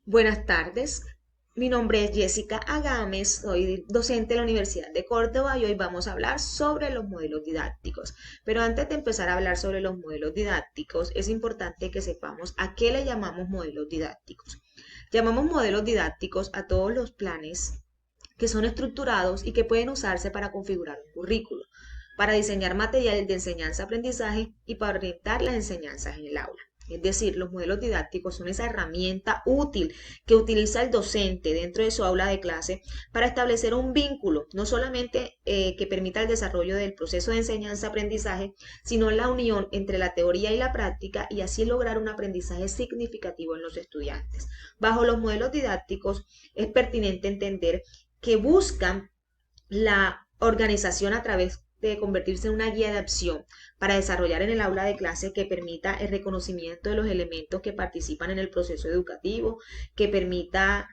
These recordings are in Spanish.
Buenas tardes, mi nombre es Jessica Agames, soy docente de la Universidad de Córdoba y hoy vamos a hablar sobre los modelos didácticos. Pero antes de empezar a hablar sobre los modelos didácticos, es importante que sepamos a qué le llamamos modelos didácticos. Llamamos modelos didácticos a todos los planes que son estructurados y que pueden usarse para configurar un currículo, para diseñar materiales de enseñanza-aprendizaje y para orientar las enseñanzas en el aula. Es decir, los modelos didácticos son esa herramienta útil que utiliza el docente dentro de su aula de clase para establecer un vínculo, no solamente que permita el desarrollo del proceso de enseñanza-aprendizaje, sino la unión entre la teoría y la práctica y así lograr un aprendizaje significativo en los estudiantes. Bajo los modelos didácticos es pertinente entender que buscan la organización a través de convertirse en una guía de acción para desarrollar en el aula de clase que permita el reconocimiento de los elementos que participan en el proceso educativo, que permita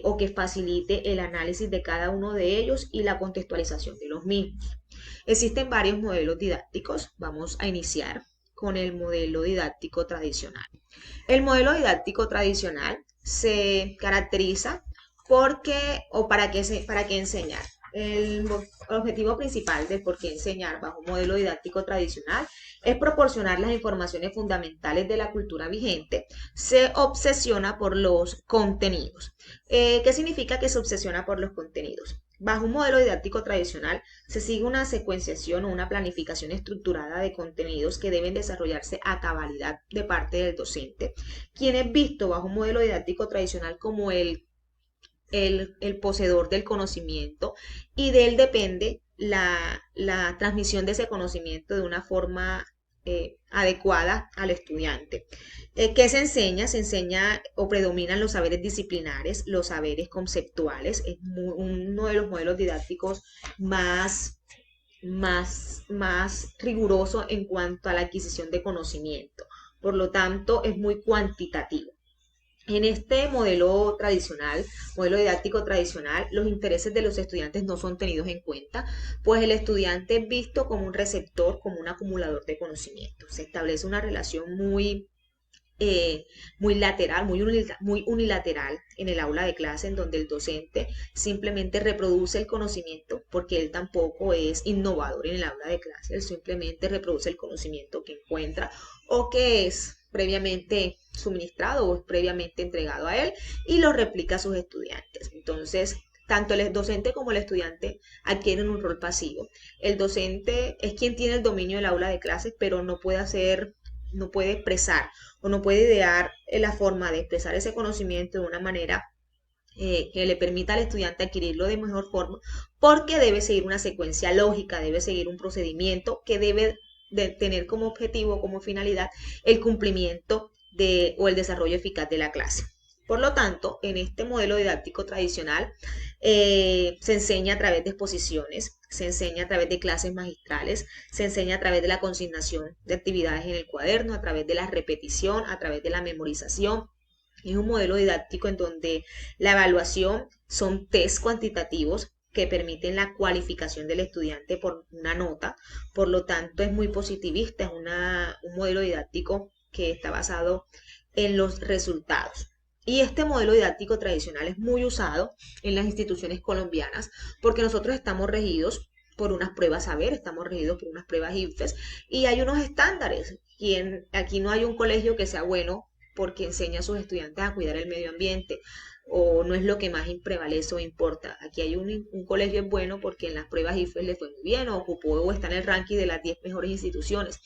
o que facilite el análisis de cada uno de ellos y la contextualización de los mismos. Existen varios modelos didácticos. Vamos a iniciar con el modelo didáctico tradicional. El modelo didáctico tradicional se caracteriza porque o para qué enseñar. El objetivo principal de por qué enseñar bajo un modelo didáctico tradicional es proporcionar las informaciones fundamentales de la cultura vigente. Se obsesiona por los contenidos. ¿Qué significa que se obsesiona por los contenidos? Bajo un modelo didáctico tradicional se sigue una secuenciación o una planificación estructurada de contenidos que deben desarrollarse a cabalidad de parte del docente, quien es visto bajo un modelo didáctico tradicional como el poseedor del conocimiento y de él depende la transmisión de ese conocimiento de una forma adecuada al estudiante. ¿Qué se enseña? Se enseña o predominan los saberes disciplinares, los saberes conceptuales. Es uno de los modelos didácticos más riguroso en cuanto a la adquisición de conocimiento. Por lo tanto, es muy cuantitativo. En este modelo didáctico tradicional, los intereses de los estudiantes no son tenidos en cuenta, pues el estudiante es visto como un receptor, como un acumulador de conocimiento. Se establece una relación muy lateral, muy unilateral en el aula de clase, en donde el docente simplemente reproduce el conocimiento, porque él tampoco es innovador en el aula de clase, él simplemente reproduce el conocimiento que encuentra o que es previamente suministrado o es previamente entregado a él y lo replica a sus estudiantes. Entonces, tanto el docente como el estudiante adquieren un rol pasivo. El docente es quien tiene el dominio del aula de clases, pero no puede expresar o no puede idear la forma de expresar ese conocimiento de una manera que le permita al estudiante adquirirlo de mejor forma, porque debe seguir una secuencia lógica, debe seguir un procedimiento que debe de tener como objetivo, como finalidad, el cumplimiento o el desarrollo eficaz de la clase. Por lo tanto, en este modelo didáctico tradicional se enseña a través de exposiciones, se enseña a través de clases magistrales, se enseña a través de la consignación de actividades en el cuaderno, a través de la repetición, a través de la memorización. Es un modelo didáctico en donde la evaluación son test cuantitativos que permiten la cualificación del estudiante por una nota. Por lo tanto, es muy positivista, es un modelo didáctico que está basado en los resultados. Y este modelo didáctico tradicional es muy usado en las instituciones colombianas porque nosotros estamos regidos por unas pruebas saber, estamos regidos por unas pruebas IFES y hay unos estándares. Aquí no hay un colegio que sea bueno porque enseña a sus estudiantes a cuidar el medio ambiente o no es lo que más prevalece o importa. Aquí hay un colegio es bueno porque en las pruebas IFES le fue muy bien o ocupó o está en el ranking de las 10 mejores instituciones.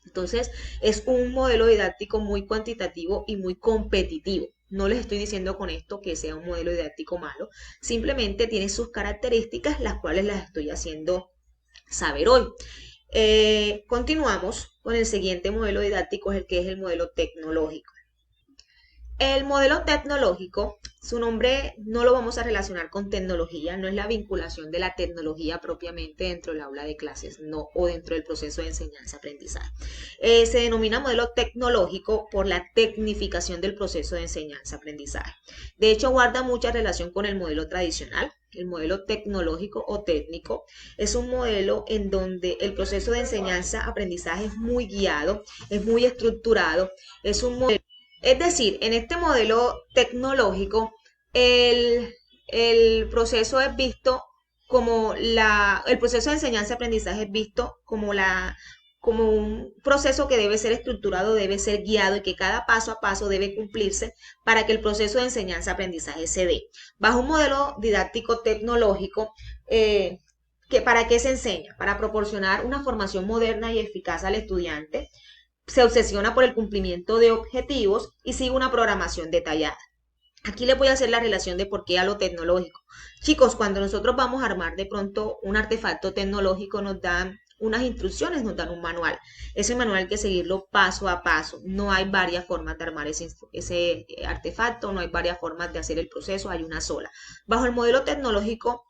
Entonces, es un modelo didáctico muy cuantitativo y muy competitivo. No les estoy diciendo con esto que sea un modelo didáctico malo, simplemente tiene sus características, las cuales las estoy haciendo saber hoy. Continuamos con el siguiente modelo didáctico, el que es el modelo tecnológico. El modelo tecnológico, su nombre no lo vamos a relacionar con tecnología, no es la vinculación de la tecnología propiamente dentro del aula de clases, no, o dentro del proceso de enseñanza-aprendizaje. Se denomina modelo tecnológico por la tecnificación del proceso de enseñanza-aprendizaje. De hecho, guarda mucha relación con el modelo tradicional. El modelo tecnológico o técnico es un modelo en donde el proceso de enseñanza-aprendizaje es muy guiado, es muy estructurado, es un modelo Es decir, en este modelo tecnológico, el, el proceso es visto el proceso de enseñanza-aprendizaje es visto como un proceso que debe ser estructurado, debe ser guiado y que cada paso a paso debe cumplirse para que el proceso de enseñanza-aprendizaje se dé. Bajo un modelo didáctico tecnológico, ¿para qué se enseña? Para proporcionar una formación moderna y eficaz al estudiante, se obsesiona por el cumplimiento de objetivos y sigue una programación detallada. Aquí les voy a hacer la relación de por qué a lo tecnológico. Chicos, cuando nosotros vamos a armar de pronto un artefacto tecnológico, nos dan unas instrucciones, nos dan un manual. Ese manual hay que seguirlo paso a paso. No hay varias formas de armar ese artefacto, no hay varias formas de hacer el proceso, hay una sola. Bajo el modelo tecnológico,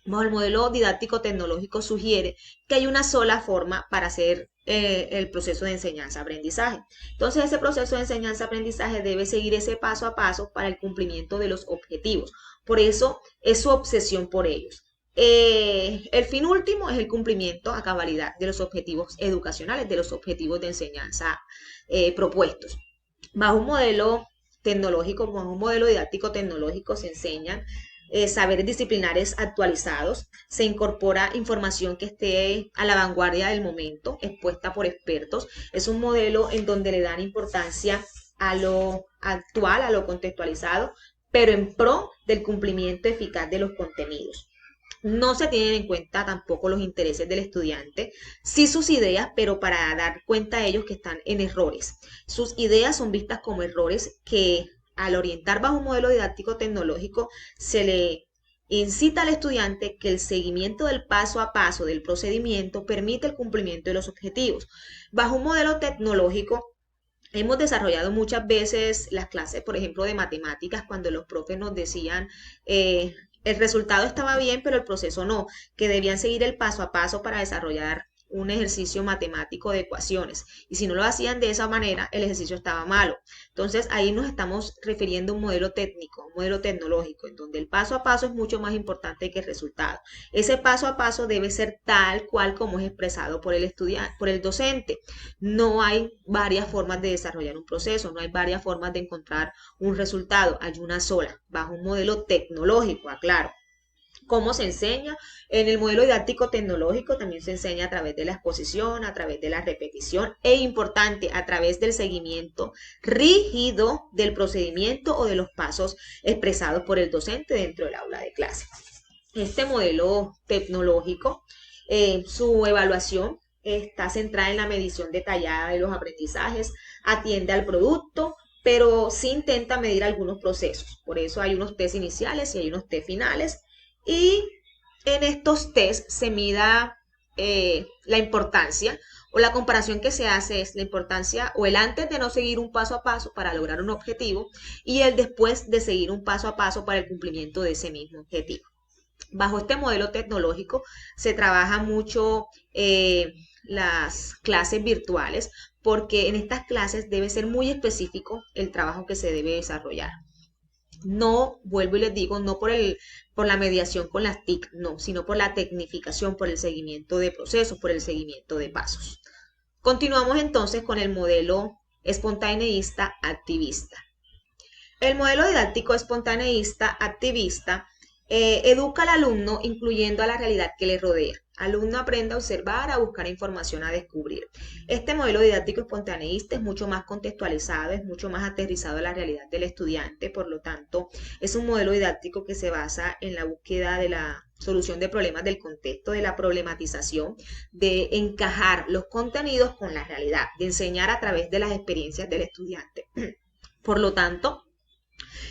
bajo el modelo didáctico tecnológico sugiere que hay una sola forma para hacer el proceso de enseñanza-aprendizaje. Entonces, ese proceso de enseñanza-aprendizaje debe seguir ese paso a paso para el cumplimiento de los objetivos. Por eso es su obsesión por ellos. El fin último es el cumplimiento a cabalidad de los objetivos educacionales, de los objetivos de enseñanza propuestos. Bajo un modelo tecnológico, bajo un modelo didáctico tecnológico se enseñan saberes disciplinares actualizados, se incorpora información que esté a la vanguardia del momento, expuesta por expertos. Es un modelo en donde le dan importancia a lo actual, a lo contextualizado, pero en pro del cumplimiento eficaz de los contenidos. No se tienen en cuenta tampoco los intereses del estudiante, sí sus ideas, pero para dar cuenta a ellos que están en errores. Sus ideas son vistas como errores que al orientar bajo un modelo didáctico tecnológico se le incita al estudiante que el seguimiento del paso a paso del procedimiento permite el cumplimiento de los objetivos. Bajo un modelo tecnológico hemos desarrollado muchas veces las clases, por ejemplo, de matemáticas, cuando los profes nos decían, el resultado estaba bien, pero el proceso no, que debían seguir el paso a paso para desarrollar un ejercicio matemático de ecuaciones. Y si no lo hacían de esa manera, el ejercicio estaba malo. Entonces ahí nos estamos refiriendo a un modelo técnico, un modelo tecnológico, en donde el paso a paso es mucho más importante que el resultado. Ese paso a paso debe ser tal cual como es expresado por el estudiante, por el docente. No hay varias formas de desarrollar un proceso, no hay varias formas de encontrar un resultado, hay una sola, bajo un modelo tecnológico, aclaro. ¿Cómo se enseña? En el modelo didáctico tecnológico también se enseña a través de la exposición, a través de la repetición e importante, a través del seguimiento rígido del procedimiento o de los pasos expresados por el docente dentro del aula de clase. Este modelo tecnológico, su evaluación está centrada en la medición detallada de los aprendizajes, atiende al producto, pero sí intenta medir algunos procesos. Por eso hay unos test iniciales y hay unos test finales. Y en estos test se mida la importancia o la comparación que se hace es la importancia o el antes de no seguir un paso a paso para lograr un objetivo y el después de seguir un paso a paso para el cumplimiento de ese mismo objetivo. Bajo este modelo tecnológico se trabaja mucho las clases virtuales porque en estas clases debe ser muy específico el trabajo que se debe desarrollar. No, vuelvo y les digo, no por la mediación con las TIC, no, sino por la tecnificación, por el seguimiento de procesos, por el seguimiento de pasos. Continuamos entonces con el modelo espontaneísta activista. El modelo didáctico espontaneísta activista educa al alumno incluyendo a la realidad que le rodea. Alumno aprende a observar, a buscar información, a descubrir. Este modelo didáctico espontaneísta es mucho más contextualizado, es mucho más aterrizado a la realidad del estudiante, por lo tanto, es un modelo didáctico que se basa en la búsqueda de la solución de problemas del contexto, de la problematización, de encajar los contenidos con la realidad, de enseñar a través de las experiencias del estudiante. Por lo tanto,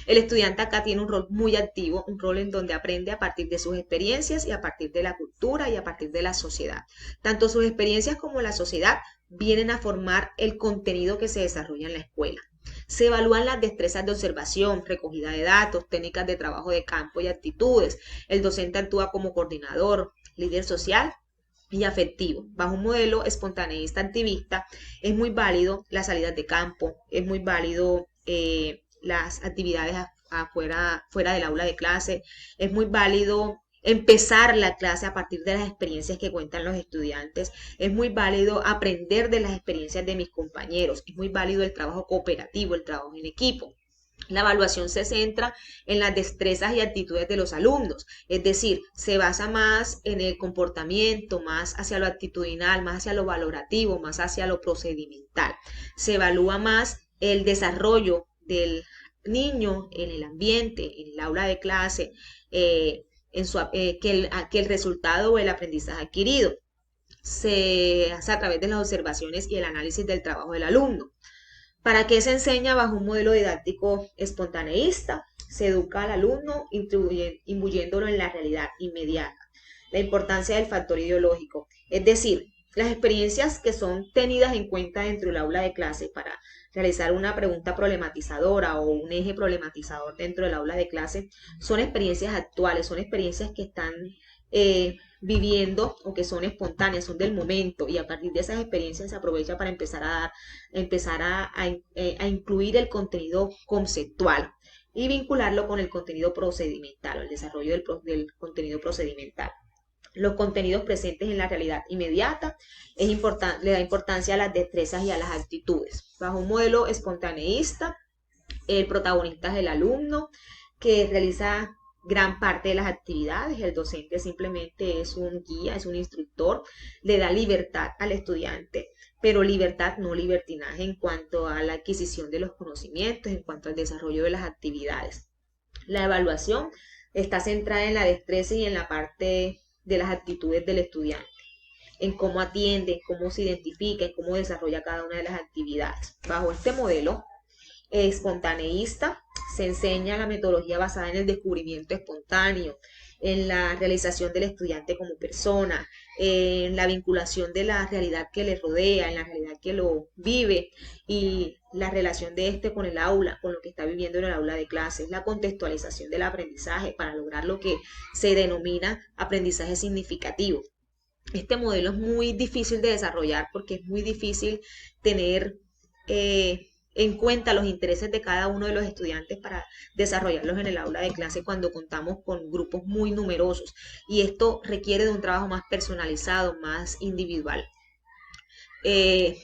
el estudiante acá tiene un rol muy activo, un rol en donde aprende a partir de sus experiencias y a partir de la cultura y a partir de la sociedad. Tanto sus experiencias como la sociedad vienen a formar el contenido que se desarrolla en la escuela. Se evalúan las destrezas de observación, recogida de datos, técnicas de trabajo de campo y actitudes. El docente actúa como coordinador, líder social y afectivo. Bajo un modelo espontaneísta activista es muy válido las salidas de campo, es muy válido las actividades afuera, fuera del aula de clase, es muy válido empezar la clase a partir de las experiencias que cuentan los estudiantes. Es muy válido aprender de las experiencias de mis compañeros. Es muy válido el trabajo cooperativo, el trabajo en equipo. La evaluación se centra en las destrezas y actitudes de los alumnos, es decir, se basa más en el comportamiento, más hacia lo actitudinal, más hacia lo valorativo, más hacia lo procedimental. Se evalúa más el desarrollo del niño en el ambiente, en el aula de clase, que el resultado o el aprendizaje adquirido se hace a través de las observaciones y el análisis del trabajo del alumno. ¿Para qué se enseña bajo un modelo didáctico espontaneísta? Se educa al alumno imbuyéndolo en la realidad inmediata. La importancia del factor ideológico, es decir, las experiencias que son tenidas en cuenta dentro del aula de clase para realizar una pregunta problematizadora o un eje problematizador dentro del aula de clase son experiencias actuales, son experiencias que están viviendo o que son espontáneas, son del momento y a partir de esas experiencias se aprovecha para empezar a incluir el contenido conceptual y vincularlo con el contenido procedimental o el desarrollo del contenido procedimental. Los contenidos presentes en la realidad inmediata le da importancia a las destrezas y a las actitudes. Bajo un modelo espontaneísta, el protagonista es el alumno que realiza gran parte de las actividades. El docente simplemente es un guía, es un instructor, le da libertad al estudiante, pero libertad, no libertinaje en cuanto a la adquisición de los conocimientos, en cuanto al desarrollo de las actividades. La evaluación está centrada en la destreza y en la parte de las actitudes del estudiante, en cómo atiende, en cómo se identifica, en cómo desarrolla cada una de las actividades. Bajo este modelo espontaneísta se enseña la metodología basada en el descubrimiento espontáneo, en la realización del estudiante como persona, en la vinculación de la realidad que le rodea, en la realidad que lo vive y la relación de este con el aula, con lo que está viviendo en el aula de clases, la contextualización del aprendizaje para lograr lo que se denomina aprendizaje significativo. Este modelo es muy difícil de desarrollar porque es muy difícil tener en cuenta los intereses de cada uno de los estudiantes para desarrollarlos en el aula de clase cuando contamos con grupos muy numerosos y esto requiere de un trabajo más personalizado, más individual.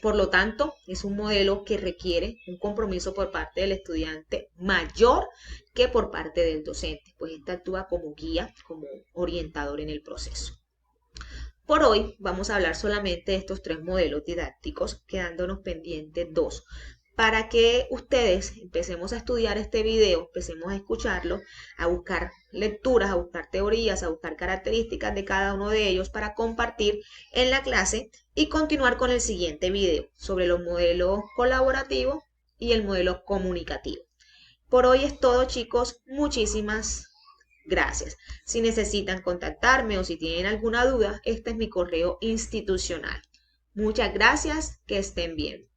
Por lo tanto, es un modelo que requiere un compromiso por parte del estudiante mayor que por parte del docente, pues éste actúa como guía, como orientador en el proceso. Por hoy vamos a hablar solamente de estos tres modelos didácticos, quedándonos pendientes dos, para que ustedes empecemos a estudiar este video, empecemos a escucharlo, a buscar lecturas, a buscar teorías, a buscar características de cada uno de ellos para compartir en la clase y continuar con el siguiente video sobre los modelos colaborativos y el modelo comunicativo. Por hoy es todo, chicos. Muchísimas gracias. Si necesitan contactarme o si tienen alguna duda, este es mi correo institucional. Muchas gracias, que estén bien.